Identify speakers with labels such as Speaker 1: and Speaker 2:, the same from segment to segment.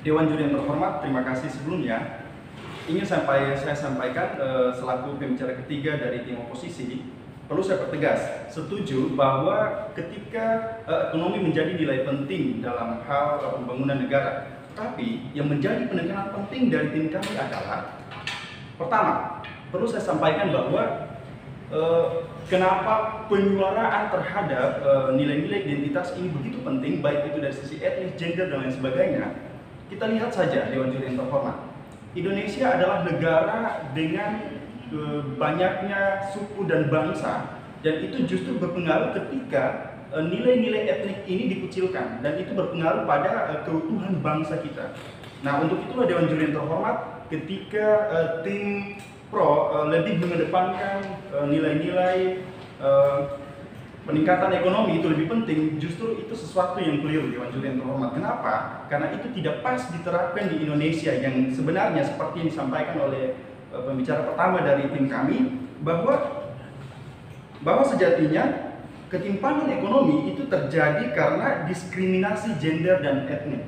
Speaker 1: Dewan Juri yang terhormat, terima kasih sebelumnya. Ingin saya sampaikan selaku pembicara ketiga dari tim oposisi, perlu saya pertegas, setuju bahwa ketika ekonomi menjadi nilai penting dalam hal pembangunan negara, tapi yang menjadi penekanan penting dari tim kami adalah, pertama, perlu saya sampaikan bahwa kenapa penyuaraan terhadap nilai-nilai identitas ini begitu penting, baik itu dari sisi etnis, gender, dan lain sebagainya. Kita lihat saja Dewan Juri yang terhormat. Indonesia adalah negara dengan banyaknya suku dan bangsa, dan itu justru berpengaruh ketika nilai-nilai etnik ini dikucilkan, dan itu berpengaruh pada keutuhan bangsa kita. Nah, untuk itulah Dewan Juri yang terhormat, ketika tim Pro lebih mengedepankan nilai-nilai peningkatan ekonomi itu lebih penting, justru itu sesuatu yang keliru Dewan Juri yang terhormat. Kenapa? Karena itu tidak pas diterapkan di Indonesia, yang sebenarnya seperti yang disampaikan oleh pembicara pertama dari tim kami, bahwa sejatinya ketimpangan ekonomi itu terjadi karena diskriminasi gender dan etnik.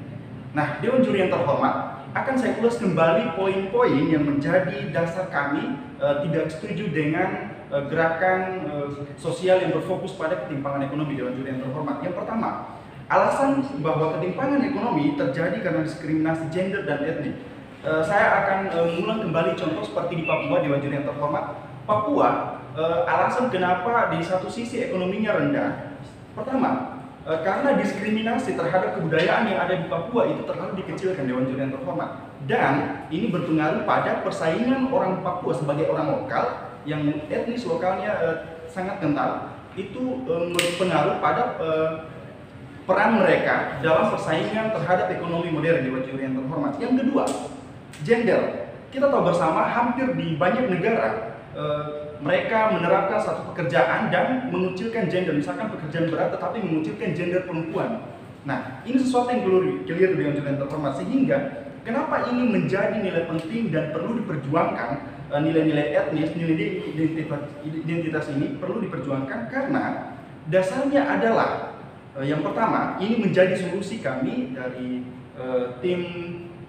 Speaker 1: Nah, Dewan Juri yang terhormat, akan saya ulas kembali poin-poin yang menjadi dasar kami tidak setuju dengan gerakan sosial yang berfokus pada ketimpangan ekonomi Dewan Juri yang terhormat. Yang pertama, alasan bahwa ketimpangan ekonomi terjadi karena diskriminasi gender dan etnik. Saya akan mengulang kembali contoh seperti di Papua, Dewan Juri yang terhormat. Papua, alasan kenapa di satu sisi ekonominya rendah. Pertama, karena diskriminasi terhadap kebudayaan yang ada di Papua itu terlalu dikecilkan Dewan Juri yang terhormat, dan ini berpengaruh pada persaingan orang Papua sebagai orang lokal yang etnis lokalnya sangat kental. Itu berpengaruh pada peran mereka dalam persaingan terhadap ekonomi modern Dewan Juri yang terhormat. Yang kedua, gender. Kita tahu bersama hampir di banyak negara mereka menerapkan satu pekerjaan dan mengucilkan gender, misalkan pekerjaan berat tetapi mengucilkan gender perempuan. Nah, ini sesuatu yang keliru Dewan Juri yang terhormat, sehingga kenapa ini menjadi nilai penting dan perlu diperjuangkan, nilai-nilai etnis, nilai identitas ini perlu diperjuangkan karena dasarnya adalah yang pertama, ini menjadi solusi kami dari tim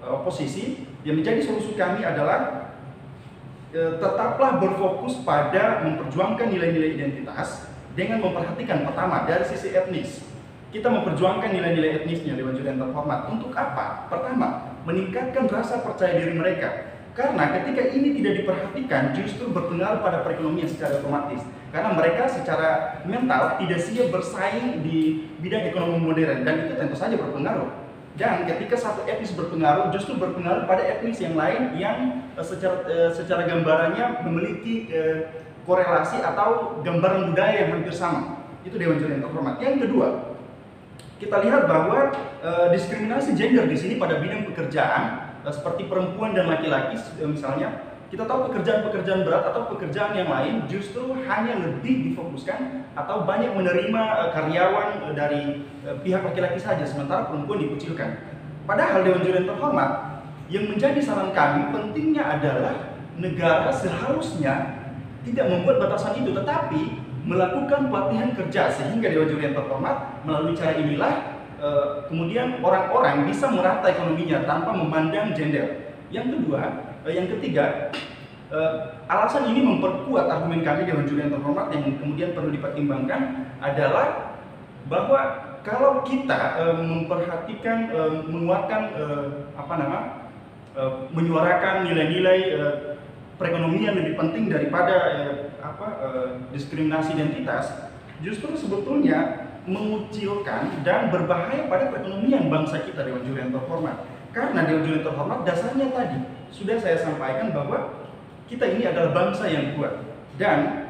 Speaker 1: oposisi. Yang menjadi solusi kami adalah tetaplah berfokus pada memperjuangkan nilai-nilai identitas dengan memperhatikan pertama dari sisi etnis. Kita memperjuangkan nilai-nilai etnisnya Dewan Juri yang terhormat. Untuk apa? Pertama, meningkatkan rasa percaya diri mereka. Karena ketika ini tidak diperhatikan, justru berpengaruh pada perekonomian secara otomatis. Karena mereka secara mental tidak siap bersaing di bidang ekonomi modern, dan itu tentu saja berpengaruh. Dan ketika satu etnis berpengaruh, justru berpengaruh pada etnis yang lain yang secara gambarannya memiliki korelasi atau gambaran budaya yang hampir sama. Itu Dewan Juri yang terhormat. Yang kedua, kita lihat bahwa diskriminasi gender di sini pada bidang pekerjaan seperti perempuan dan laki-laki misalnya. Kita tahu pekerjaan-pekerjaan berat atau pekerjaan yang lain justru hanya lebih difokuskan atau banyak menerima karyawan dari pihak laki-laki saja, sementara perempuan dikucilkan. Padahal Dewan Juri yang terhormat, yang menjadi saran kami pentingnya adalah negara seharusnya tidak membuat batasan itu, tetapi melakukan pelatihan kerja, sehingga Dewan Juri yang terhormat melalui cara inilah kemudian orang-orang bisa merata ekonominya tanpa memandang gender. Yang ketiga, alasan ini memperkuat argumen kami Dewan Juri yang terhormat yang kemudian perlu dipertimbangkan adalah bahwa kalau kita memperhatikan, menguatkan menyuarakan nilai-nilai perekonomian lebih penting daripada diskriminasi identitas, justru sebetulnya mengucilkan dan berbahaya pada perekonomian bangsa kita Dewan Juri yang terhormat. Karena Dewan Juri yang terhormat dasarnya tadi sudah saya sampaikan bahwa kita ini adalah bangsa yang kuat, dan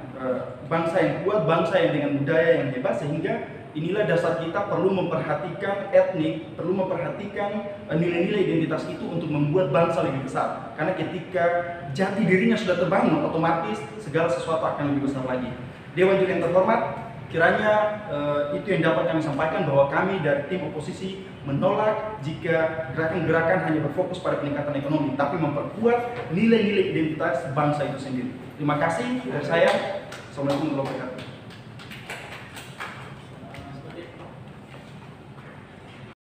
Speaker 1: bangsa yang kuat, bangsa yang dengan budaya yang hebat, sehingga inilah dasar kita perlu memperhatikan etnik, perlu memperhatikan nilai-nilai identitas itu untuk membuat bangsa lebih besar. Karena ketika jati dirinya sudah terbangun, otomatis segala sesuatu akan lebih besar lagi. Dewan Juri yang terhormat, kiranya itu yang dapat kami sampaikan, bahwa kami dari tim oposisi menolak jika gerakan-gerakan hanya berfokus pada peningkatan ekonomi, tapi memperkuat nilai-nilai identitas bangsa itu sendiri. Terima kasih dari saya. Assalamualaikum warahmatullahi wabarakatuh.